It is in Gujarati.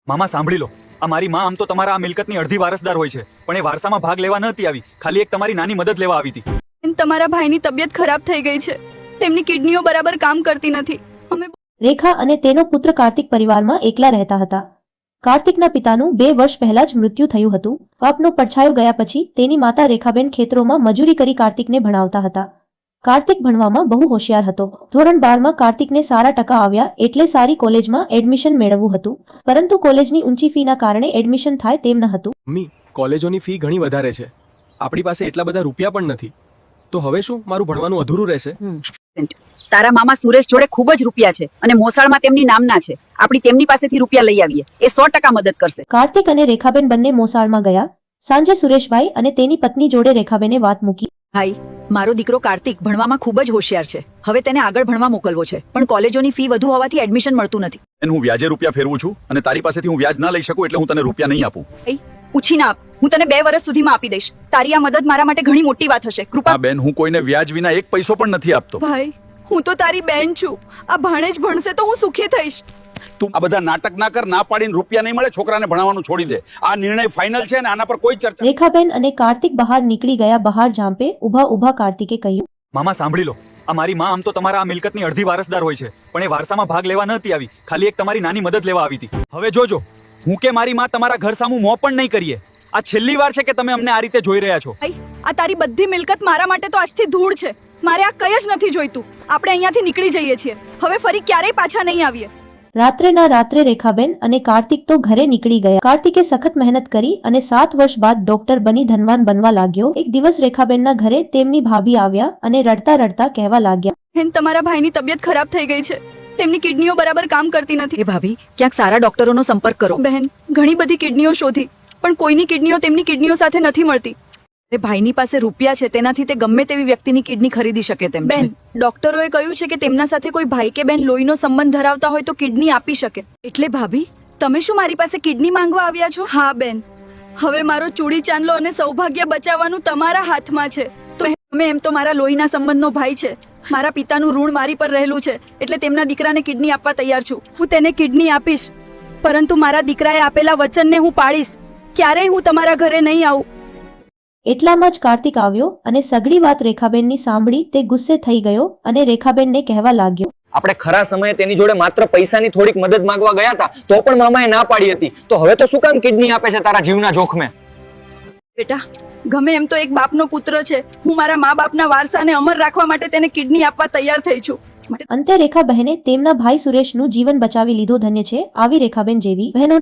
મામા સાંભળી લો, આ મારી માં આમ તો તમારા આ મિલકતની અડધી વારસદાર હોય છે, પણ એ વારસામાં ભાગ લેવા નહોતી આવી, ખાલી એક તમારી નાની મદદ લેવા આવી હતી. તમારા ભાઈની તબિયત ખરાબ થઈ ગઈ છે. તેમની કિડનીઓ બરાબર કામ કરતી નથી. અમે રેખા અને તેનો પુત્ર કાર્તિક પરિવારમાં એકલા રહેતા હતા. કાર્તિકના પિતાનું 2 વર્ષ પહેલા જ મૃત્યુ થયું હતું. બાપનો પડછાયો ગયા પછી તેની માતા રેખાબેન ખેતરોમાં મજૂરી કરી કાર્તિકને ભણાવતા હતા. કાર્તિક ભણવામાં બહુ હોશિયાર હતો. ધોરણ 12માં કાર્તિકને સારા ટકા આવ્યા એટલે સારી કોલેજમાં એડમિશન મેળવવું હતું, પરંતુ કોલેજની ઊંચી ફીના કારણે એડમિશન થાય તેમ ન હતું. મમ્મી, કોલેજોની ફી ઘણી વધારે છે. આપણી પાસે એટલા બધા રૂપિયા પણ નથી. તો હવે શું મારું ભણવાનું અધૂરું રહેશે? તારા મામા સુરેશ જોડે ખૂબ જ રૂપિયા છે અને મોસાળમાં તેમની નામના છે. આપણી તેમની પાસેથી રૂપિયા લઈ આવીએ, એ 100% મદદ કરશે. કાર્તિક અને રેખાબેન બંને મોસાળમાં ગયા. સાંજે સુરેશભાઈ અને તેની પત્ની જોડે રેખાબેને વાત મૂકી. ભાઈ, મારો દીકરો કાર્તિક ભણવામાં ખૂબ જ હોશિયાર છે. હવે તેને આગળ ભણવા મોકલવો છે, પણ કોલેજોની ફી વધુ હોવાથી એડમિશન મળતું નથી. હું વ્યાજે રૂપિયા ફેરવું છું અને તારી પાસેથી હું વ્યાજ ના લઈ શકું એટલે હું તને રૂપિયા નહીં આપું. પૂછી ના આપ, હું તને 2 વર્ષ સુધીમાં આપી દઈશ. તારી આ મદદ મારા માટે ઘણી મોટી વાત હશે. કૃપા. બેન, હું કોઈને વ્યાજ વિના એક પૈસો પણ નથી આપતો. ભાઈ, હું તો તારી બેન છું. આ ભાણેજ ભણશે તો હું સુખી થઈશ. તું આ બધા નાટક ના કર. ના પાડીને રૂપિયા નહીં મળે, છોકરાને ભણાવવાનું છોડી દે. આ નિર્ણય ફાઇનલ છે અને આના પર કોઈ ચર્ચા. રેખાબેન અને કાર્તિક બહાર નીકળી ગયા. બહાર જાંપે ઊભા કાર્તિકે કહ્યું, મામા સાંભળી લો, આ મારી માં આમ તો તમારા આ મિલકતની અડધી વારસદાર હોય છે, પણ એ વારસામાં ભાગ લેવા નહોતી આવી, ખાલી એક તમારી નાની મદદ લેવા આવી હતી. હવે જોજો, હું કે મારી માં તમારા ઘર સામું મોં પણ નહીં કરીએ. આ છેલ્લી વાર છે કે તમે અમને આ રીતે જોઈ રહ્યા છો. ભાઈ, આ તારી બધી મિલકત મારા માટે તો આજથી ધૂળ છે. મારે આ કંઈ જ નથી જોઈતું. આપણે અહીંયાથી નીકળી જઈએ છીએ. હવે ફરી ક્યારેય પાછા નહીં આવીએ. રાત્રેના રાત્રે રેખાબેન અને કાર્તિક તો ઘરે નીકળી ગયા. કાર્તિકે સખત મહેનત કરી અને 7 વર્ષ બાદ ડોક્ટર બની ધનવાન બનવા લાગ્યો. એક દિવસ રેખાબેનના ઘરે તેમની ભાભી આવ્યા અને રડતા રડતા કહેવા લાગ્યા, બેન, તમારા ભાઈની તબિયત ખરાબ થઈ ગઈ છે. તેમની કિડનીઓ બરાબર કામ કરતી નથી. એ ભાભી, ક્યાંક સારા ડોક્ટરોનો સંપર્ક કરો. બહેન, ઘણી બધી કિડનીઓ શોધી, પણ કોઈની કિડનીઓ તેમની કિડનીઓ સાથે નથી મળતી. એ ભાઈની પાસે રૂપિયા છે, તેનાથી તે ગમે તેવી વ્યક્તિની કિડની ખરીદી શકે તેમ છે. બેન, ડોક્ટરોએ કહ્યું છે કે તેમના સાથે કોઈ ભાઈ કે બેન લોહીનો સંબંધ ધરાવતા હોય તો કિડની આપી શકે. એટલે ભાભી, તમે શું મારી પાસે કિડની માંગવા આવ્યા છો? હા બેન, હવે મારો ચૂડી ચાંદલો અને સૌભાગ્ય બચાવવાનું તમારા હાથમાં છે. તો તમે એમ તો મારા લોહીના સંબંધનો ભાઈ છે. મારા પિતાનું ઋણ મારી પર રહેલું છે, એટલે તેમના દીકરાને કિડની આપવા તૈયાર છું. હું તેને કિડની આપીશ, પરંતુ મારા દીકરાએ આપેલા વચનને હું પાળીશ. ક્યારેય હું તમારા ઘરે નહીં આવું. એટલામાં જ કાર્તિક આવ્યો અને સગળી વાત રેખાબેનની સાંભળી. તે ગુસ્સે થઈ ગયો અને રેખાબેનને કહેવા લાગ્યો, આપણે ખરા સમયે તેની જોડે માત્ર પૈસાની થોડીક મદદ માંગવા ગયા હતા, તો પણ મામાએ ના પાડી હતી. તો હવે તો શું કામ કિડની આપે છે તારા જીવના જોખમે? બેટા, ગમે એમ તો એક બાપનો પુત્ર છે. હું મારા મા બાપના વારસાને અમર રાખવા માટે તેને કિડની આપવા તૈયાર થઈ છું. અંતે રેખા બહેને તેમના ભાઈ સુરેશનું જીવન બચાવી લીધું. ધન્ય છે આવી રેખાબેન જેવી બહેનો.